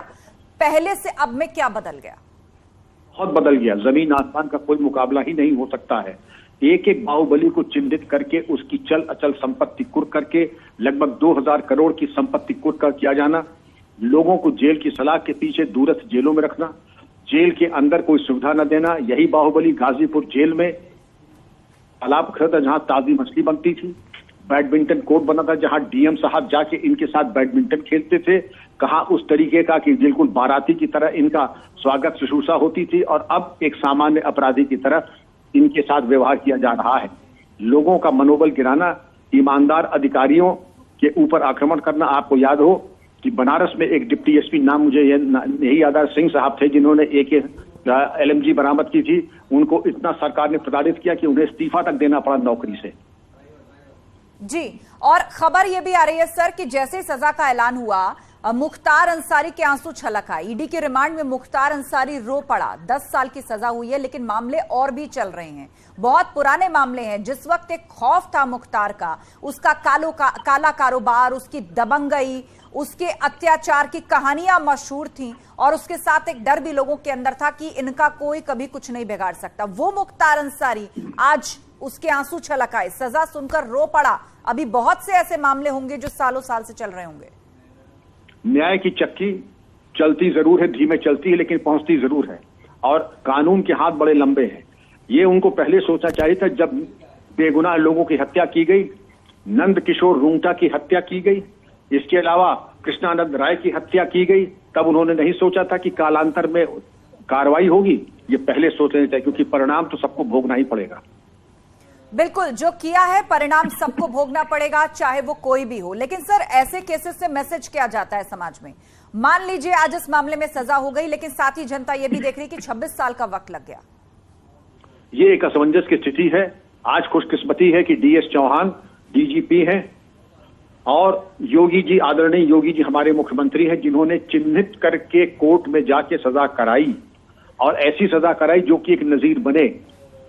पहले से अब में क्या बदल गया? बहुत बदल गया, जमीन आसमान का कोई मुकाबला ही नहीं हो सकता है। एक एक बाहुबली को चिन्हित करके उसकी चल अचल संपत्ति कुर्क करके लगभग 2000 करोड़ की संपत्ति कुर्क कर किया जाना, लोगों को जेल की सलाह के पीछे दूरस्थ जेलों में रखना, जेल के अंदर कोई सुविधा न देना। यही बाहुबली गाजीपुर जेल में तालाब था जहां ताजी मछली बनती थी, बैडमिंटन कोर्ट बना था जहां DM साहब जाके इनके साथ बैडमिंटन खेलते थे। कहा उस तरीके का कि बिल्कुल बाराती की तरह इनका स्वागत शुश्रूषा होती थी और अब एक सामान्य अपराधी की तरह इनके साथ व्यवहार किया जा रहा है। लोगों का मनोबल गिराना, ईमानदार अधिकारियों के ऊपर आक्रमण करना। आपको याद हो कि बनारस में एक डिप्टी SP, नाम मुझे नहीं याद आ, सिंह साहब थे जिन्होंने AK LMG बरामद की थी। उनको इतना सरकार ने प्रताड़ित किया कि उन्हें इस्तीफा तक देना पड़ा नौकरी से। जी, और खबर यह भी आ रही है सर कि जैसे सजा का ऐलान हुआ मुख्तार अंसारी के आंसू छलक आए। ईडी के रिमांड में मुख्तार अंसारी रो पड़ा। 10 साल की सजा हुई है लेकिन मामले और भी चल रहे हैं, बहुत पुराने मामले हैं। जिस वक्त एक खौफ था मुख्तार का, उसका काला कारोबार, उसकी दबंगई, उसके अत्याचार की कहानियां मशहूर थीं और उसके साथ एक डर भी लोगों के अंदर था कि इनका कोई कभी कुछ नहीं बिगाड़ सकता। वो मुख्तार अंसारी आज उसके आंसू छलक आए, सजा सुनकर रो पड़ा। अभी बहुत से ऐसे मामले होंगे जो सालों साल से चल रहे होंगे। न्याय की चक्की चलती जरूर है, धीमे चलती है लेकिन पहुंचती जरूर है और कानून के हाथ बड़े लंबे हैं। ये उनको पहले सोचना चाहिए था जब बेगुनाह लोगों की हत्या की गई, नंद किशोर रूंगटा की हत्या की गई, इसके अलावा कृष्णानंद राय की हत्या की गई, तब उन्होंने नहीं सोचा था कि कालांतर में कार्रवाई होगी। ये पहले सोचना चाहिए क्योंकि परिणाम तो सबको भोगना ही पड़ेगा। बिल्कुल, जो किया है परिणाम सबको भोगना पड़ेगा, चाहे वो कोई भी हो। लेकिन सर, ऐसे केसेस से मैसेज क्या जाता है समाज में? मान लीजिए आज इस मामले में सजा हो गई लेकिन साथ ही जनता ये भी देख रही कि 26 साल का वक्त लग गया। ये एक असमंजस की स्थिति है। आज खुशकिस्मती है कि DS चौहान DGP हैं और योगी जी, आदरणीय योगी जी हमारे मुख्यमंत्री हैं जिन्होंने चिन्हित करके कोर्ट में जाके सजा कराई और ऐसी सजा कराई जो कि एक नजीर बने।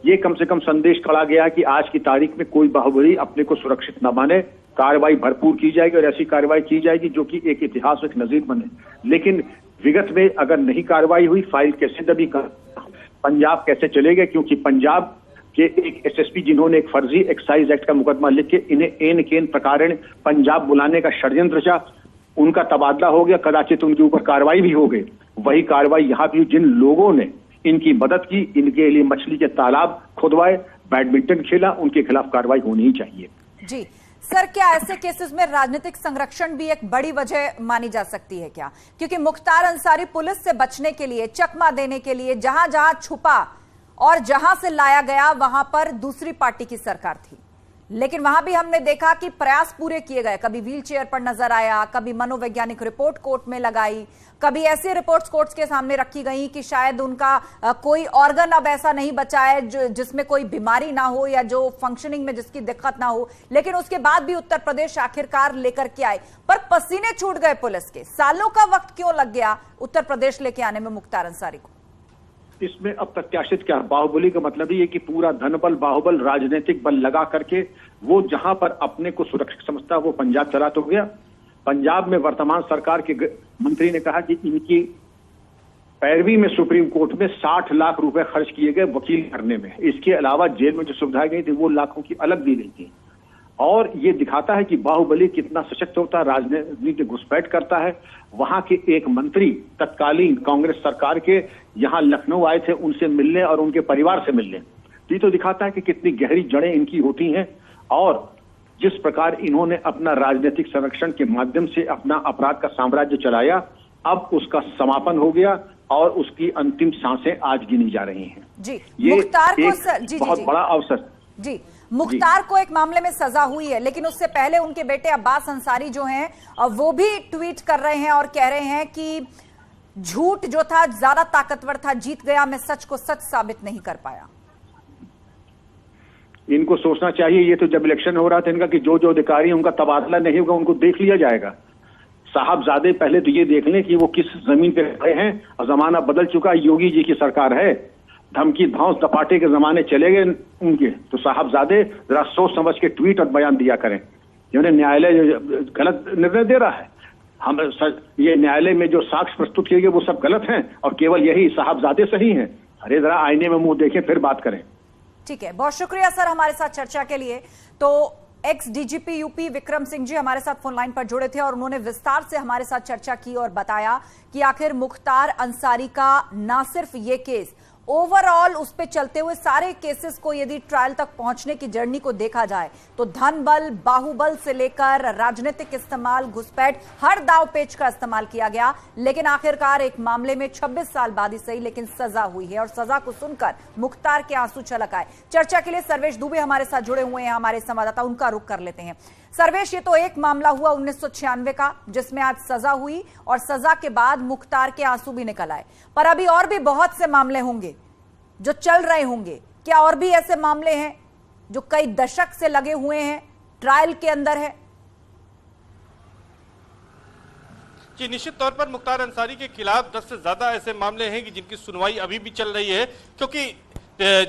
ये कम से कम संदेश कड़ा गया कि आज की तारीख में कोई बाहुबली अपने को सुरक्षित न माने, कार्रवाई भरपूर की जाएगी और ऐसी कार्रवाई की जाएगी जो कि एक इतिहास, एक नजीर बने। लेकिन विगत में अगर नहीं कार्रवाई हुई, फाइल कैसे दबी, पंजाब कैसे चले गए? क्योंकि पंजाब के एक SSP जिन्होंने एक फर्जी एक्साइज एक्ट का मुकदमा लिख के इन्हें एन केन प्रकारण पंजाब बुलाने का षड्यंत्र था, उनका तबादला हो गया, कदाचित उनके ऊपर कार्रवाई भी हो गई। वही कार्रवाई यहाँ भी, जिन लोगों ने इनकी मदद की, इनके लिए मछली के तालाब खुदवाए, बैडमिंटन खेला, उनके खिलाफ कार्रवाई होनी ही चाहिए। जी सर, क्या ऐसे केसेस में राजनीतिक संरक्षण भी एक बड़ी वजह मानी जा सकती है क्या? क्योंकि मुख्तार अंसारी पुलिस से बचने के लिए, चकमा देने के लिए जहां जहां छुपा और जहां से लाया गया वहां पर दूसरी पार्टी की सरकार थी, लेकिन वहां भी हमने देखा कि प्रयास पूरे किए गए। कभी व्हील चेयर पर नजर आया, कभी मनोवैज्ञानिक रिपोर्ट कोर्ट में लगाई, कभी ऐसी रिपोर्ट्स कोर्ट्स के सामने रखी गई कि शायद उनका कोई ऑर्गन अब ऐसा नहीं बचा है जिसमें कोई बीमारी ना हो या जो फंक्शनिंग में जिसकी दिक्कत ना हो। लेकिन उसके बाद भी उत्तर प्रदेश आखिरकार लेकर के आए, पर पसीने छूट गए पुलिस के। सालों का वक्त क्यों लग गया उत्तर प्रदेश लेके आने में मुख्तार अंसारी को? इसमें अब प्रत्याशित क्या, बाहुबली का मतलब ही है कि पूरा धनबल, बाहुबल, राजनीतिक बल लगा करके वो जहां पर अपने को सुरक्षित समझता है वो पंजाब चला तो गया। पंजाब में वर्तमान सरकार के मंत्री ने कहा कि इनकी पैरवी में सुप्रीम कोर्ट में 60 लाख रुपए खर्च किए गए वकील करने में। इसके अलावा जेल में जो सुविधाएं गई थी वो लाखों की अलग दी गई थी और ये दिखाता है कि बाहुबली कितना सशक्त होता है, राजनीति घुसपैठ करता है। वहां के एक मंत्री तत्कालीन कांग्रेस सरकार के यहाँ लखनऊ आए थे उनसे मिलने और उनके परिवार से मिलने। ये तो दिखाता है कि कितनी गहरी जड़ें इनकी होती हैं और जिस प्रकार इन्होंने अपना राजनीतिक संरक्षण के माध्यम से अपना अपराध का साम्राज्य चलाया, अब उसका समापन हो गया और उसकी अंतिम सांसें आज गिनी जा रही हैं। जी, ये मुख्तार को एक बहुत बड़ा अवसर। जी, मुख्तार को एक मामले में सजा हुई है, लेकिन उससे पहले उनके बेटे अब्बास अंसारी जो हैं वो भी ट्वीट कर रहे हैं और कह रहे हैं कि झूठ जो था ज्यादा ताकतवर था, जीत गया, मैं सच को सच साबित नहीं कर पाया। इनको सोचना चाहिए, ये तो जब इलेक्शन हो रहा था इनका कि जो जो अधिकारी उनका तबादला नहीं होगा उनको देख लिया जाएगा। साहबजादे पहले तो ये देख लें कि वो किस जमीन पे खड़े हैं और जमाना बदल चुका है, योगी जी की सरकार है, धमकी धौंस दपाटे के जमाने चले गए उनके। तो साहबजादे जरा सोच समझ के ट्वीट और बयान दिया करें। जिन्हें न्यायालय गलत निर्णय दे रहा है, हम ये न्यायालय में जो साक्ष्य प्रस्तुत किए गए वो सब गलत हैं और केवल यही साहबजादे सही हैं। अरे जरा आईने में मुंह देखें फिर बात करें। ठीक है, बहुत शुक्रिया सर हमारे साथ चर्चा के लिए। तो ex DGP UP Vikram Singh ji हमारे साथ फोन लाइन पर जुड़े थे और उन्होंने विस्तार से हमारे साथ चर्चा की और बताया कि आखिर मुख्तार अंसारी का ना सिर्फ ये केस, ओवरऑल उस पे चलते हुए सारे केसेस को यदि ट्रायल तक पहुंचने की जर्नी को देखा जाए तो धन बल, बाहुबल से लेकर राजनीतिक इस्तेमाल, घुसपैठ, हर दाव पेच का इस्तेमाल किया गया, लेकिन आखिरकार एक मामले में 26 साल बाद ही सही लेकिन सजा हुई है और सजा को सुनकर मुख्तार के आंसू छलक आए। चर्चा के लिए सर्वेश दुबे हमारे साथ जुड़े हुए हैं, हमारे संवाददाता, उनका रुख कर लेते हैं। सर्वेश, ये तो एक मामला हुआ 1996 का जिसमें आज सजा हुई और सजा के बाद मुख्तार के आंसू भी निकल आए, पर अभी और भी बहुत से मामले होंगे जो चल रहे होंगे। क्या और भी ऐसे मामले हैं जो कई दशक से लगे हुए हैं, ट्रायल के अंदर है? जी, निश्चित तौर पर मुख्तार अंसारी के खिलाफ 10 से ज्यादा ऐसे मामले हैं कि जिनकी सुनवाई अभी भी चल रही है, क्योंकि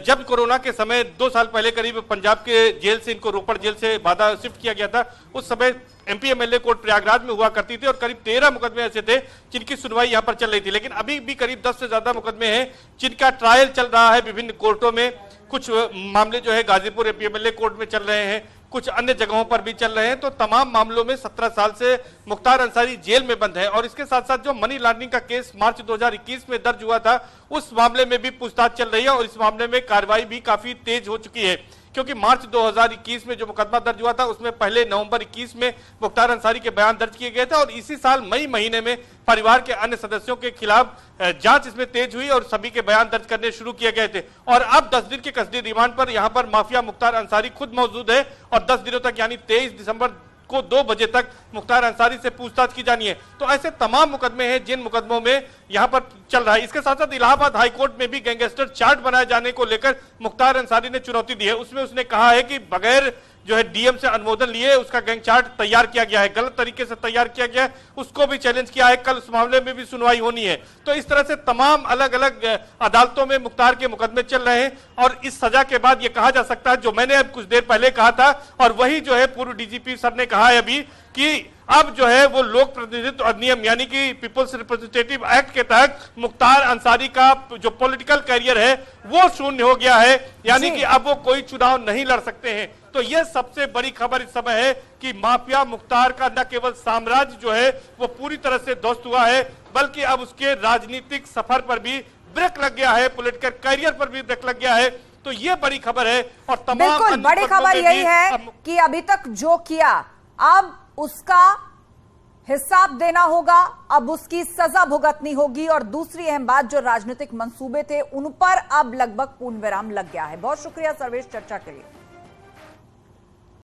जब कोरोना के समय 2 साल पहले करीब पंजाब के जेल से इनको रोपड़ जेल से बाधा शिफ्ट किया गया था, उस समय एमपी एमएलए कोर्ट प्रयागराज में हुआ करती थी और करीब 13 मुकदमे ऐसे थे जिनकी सुनवाई यहां पर चल रही थी। लेकिन अभी भी करीब 10 से ज्यादा मुकदमे हैं जिनका ट्रायल चल रहा है विभिन्न कोर्टों में। कुछ मामले जो है गाजीपुर एमपी एमएलए कोर्ट में चल रहे हैं, कुछ अन्य जगहों पर भी चल रहे हैं। तो तमाम मामलों में 17 साल से मुख्तार अंसारी जेल में बंद है और इसके साथ साथ जो मनी लॉन्ड्रिंग का केस मार्च 2021 में दर्ज हुआ था उस मामले में भी पूछताछ चल रही है और इस मामले में कार्रवाई भी काफी तेज हो चुकी है, क्योंकि मार्च 2021 में जो मुकदमा दर्ज हुआ था उसमें पहले नवंबर 21 में मुख्तार अंसारी के बयान दर्ज किए गए थे और इसी साल मई महीने में परिवार के अन्य सदस्यों के खिलाफ जांच इसमें तेज हुई और सभी के बयान दर्ज करने शुरू किए गए थे। और अब 10 दिन के कस्टडी रिमांड पर यहां पर माफिया मुख्तार अंसारी खुद मौजूद है और 10 दिनों तक यानी 23 दिसंबर को 2 बजे तक मुख्तार अंसारी से पूछताछ की जानी है। तो ऐसे तमाम मुकदमे हैं जिन मुकदमों में यहां पर चल रहा है। इसके साथ साथ इलाहाबाद हाईकोर्ट में भी गैंगस्टर चार्ट बनाए जाने को लेकर मुख्तार अंसारी ने चुनौती दी है। उसमें उसने कहा है कि बगैर जो है डीएम से अनुमोदन लिए उसका गैंग चार्ट तैयार किया गया है, गलत तरीके से तैयार किया गया है, उसको भी चैलेंज किया है। कल उस मामले में भी सुनवाई होनी है। तो इस तरह से तमाम अलग अलग अदालतों में मुख्तार के मुकदमे चल रहे हैं और इस सजा के बाद यह कहा जा सकता है, जो मैंने अब कुछ देर पहले कहा था और वही जो है पूर्व डीजीपी सर ने कहा है अभी, कि अब जो है वो लोक प्रतिनिधित्व अधिनियम यानी कि पीपल्स रिप्रेजेंटेटिव एक्ट के तहत मुख्तार अंसारी का जो पॉलिटिकल कैरियर है वो शून्य हो गया है, यानी कि अब वो कोई चुनाव नहीं लड़ सकते हैं। तो ये सबसे बड़ी खबर इस समय है कि माफिया मुख्तार का न केवल साम्राज्य जो है वो पूरी तरह से ध्वस्त हुआ है, बल्कि अब उसके राजनीतिक सफर पर भी ब्रेक लग गया है, पॉलिटिकल कैरियर पर भी ब्रेक लग गया है। तो ये बड़ी खबर है और तमाम बिल्कुल बड़ी खबर यही है कि अभी तक जो किया अब उसका हिसाब देना होगा, अब उसकी सजा भुगतनी होगी और दूसरी अहम बात, जो राजनीतिक मंसूबे थे उन पर अब लगभग पूर्ण विराम लग गया है। बहुत शुक्रिया सर्वेश चर्चा के लिए।